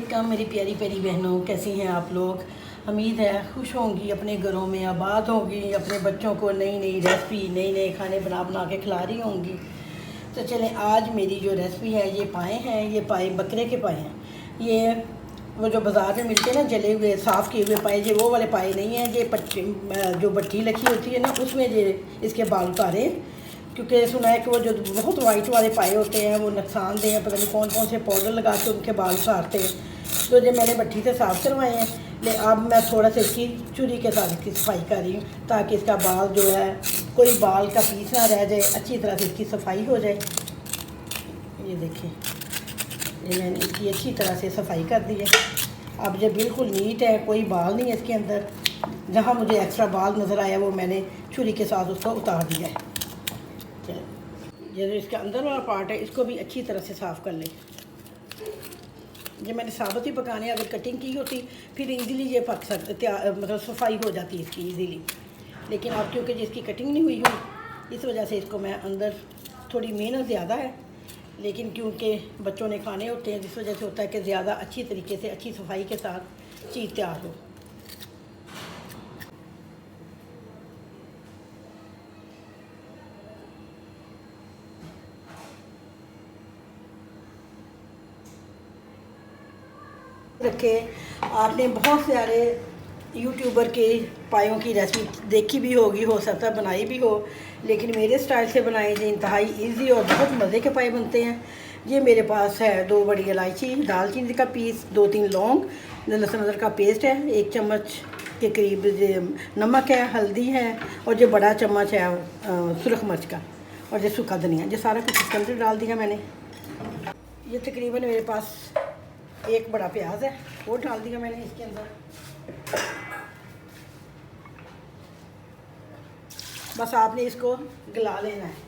अस्सलाम मेरी प्यारी प्यारी बहनों, कैसी हैं आप लोग। उम्मीद है खुश होंगी, अपने घरों में आबाद होंगी, अपने बच्चों को नई नई रेसिपी नए नए खाने बना बना के खिला रही होंगी। तो चलें, आज मेरी जो रेसिपी है ये पाए हैं। ये पाए बकरे के पाए हैं। ये वो जो बाज़ार में मिलते हैं ना, जले हुए साफ़ किए हुए पाए, ये वो वाले पाए नहीं हैं। ये जो भट्टी लगी होती है ना, उसमें ये इसके बाल उतारे, क्योंकि सुना है कि वो जो बहुत वाइट वाले पाए होते हैं वो नुकसानदेह हैं, पता नहीं कौन कौन से पाउडर लगा के उनके बाल उतारते हैं। तो जो मैंने भट्टी से साफ़ करवाए हैं, ले अब मैं थोड़ा सा इसकी छुरी के साथ इसकी सफाई कर रही हूँ, ताकि इसका बाल जो है कोई बाल का पीस ना रह जाए, अच्छी तरह से इसकी सफाई हो जाए। ये देखिए, ये मैंने इसकी अच्छी तरह से सफाई कर दी है। अब ये बिल्कुल नीट है, कोई बाल नहीं है इसके अंदर। जहाँ मुझे एक्स्ट्रा बाल नज़र आया वो मैंने छुरी के साथ उसको उतार दिया है। ये जो इसका अंदर वाला पार्ट है, इसको भी अच्छी तरह से साफ़ कर लें। ये मैंने साबुत ही पकाने, अगर कटिंग की होती फिर इजीली ये पक सकते, मतलब सफाई हो जाती है इसकी इजीली। लेकिन अब क्योंकि इसकी कटिंग नहीं हुई हुई, इस वजह से इसको मैं अंदर, थोड़ी मेहनत ज़्यादा है, लेकिन क्योंकि बच्चों ने खाने होते हैं, जिस वजह से होता है कि ज़्यादा अच्छी तरीके से अच्छी सफाई के साथ चीज़ तैयार हो। रखे आपने बहुत सारे यूट्यूबर के पायों की रेसिपी देखी भी होगी, हो सकता है बनाई भी हो, लेकिन मेरे स्टाइल से बनाए जो इंतहाई इजी और बहुत मज़े के पाए बनते हैं। ये मेरे पास है 2 बड़ी इलायची, दालचीनी का पीस, 2-3 लौंग, लहसुन अदरक का पेस्ट है, 1 चम्मच के करीब नमक है, हल्दी है, और जो बड़ा चम्मच है सुरख मिर्च का, और जो सूखा धनिया, जो सारा कुछ इसके अंदर डाल दिया मैंने। ये तकरीबन मेरे पास 1 बड़ा प्याज है, वो डाल दिया मैंने इसके अंदर। बस आपने इसको गला लेना है।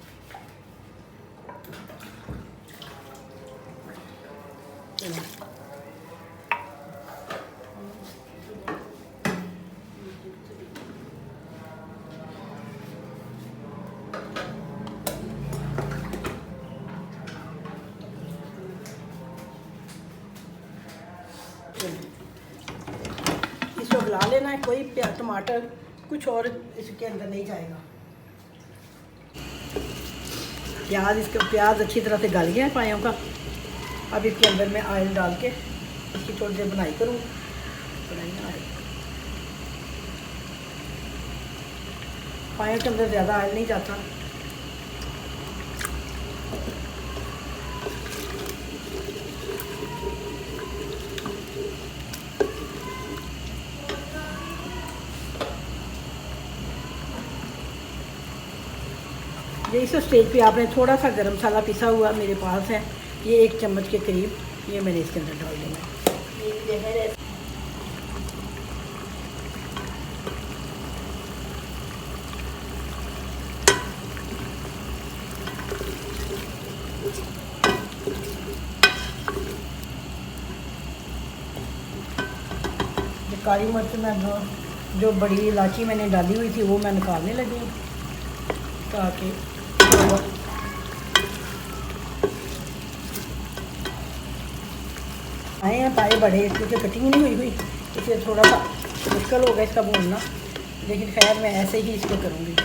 इसको गला लेना है, कोई टमाटर कुछ और इसके अंदर नहीं जाएगा। प्याज अच्छी तरह से गल गया है पायों का। अब इसके अंदर मैं ऑयल डाल के इसकी थोड़ी देर बुनाई करूँ। पायों के अंदर ज़्यादा ऑयल नहीं जाता। ये इस स्टेज पे आपने थोड़ा सा गरम मसाला पिसा हुआ मेरे पास है, ये 1 चम्मच के करीब, ये मैंने इसके अंदर डाल देना है। काली मिर्च में जो बड़ी इलायची मैंने डाली हुई थी वो मैं निकालने लगी हूँ, ताकि आए हैं पाए बड़े, क्योंकि कटिंग नहीं हुई हुई, इसलिए थोड़ा सा मुश्किल होगा इसका भूनना, लेकिन खैर मैं ऐसे ही इसको करूँगी।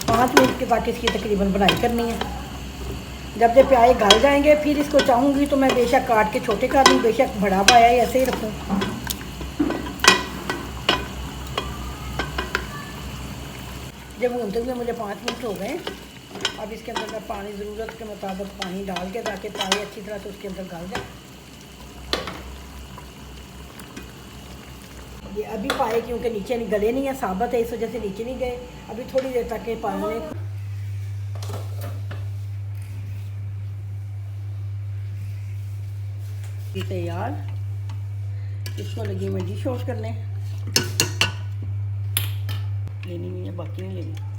पाँच मिनट के बाद इसकी तकरीबन बनाई करनी है। जब ये प्याज गल जाएंगे फिर इसको चाहूँगी तो मैं बेशक काट के छोटे कर दूँ, बेशक बड़ा पाया ऐसे ही रखूँ। जब भूनते हुए मुझे 5 मिनट हो गए, अब इसके अंदर मैं पानी ज़रूरत के मुताबिक पानी डाल के, ताकि पाए अच्छी तरह से उसके अंदर गल जाए। ये अभी पाए क्योंकि नीचे नहीं गले नहीं है, साबुत है, इस वजह से नीचे नहीं गए। अभी थोड़ी देर तक के पानी तैयार। इसको लगी मैं डिश वॉश करने, लेनी नहीं है, बाकी नहीं लेनी।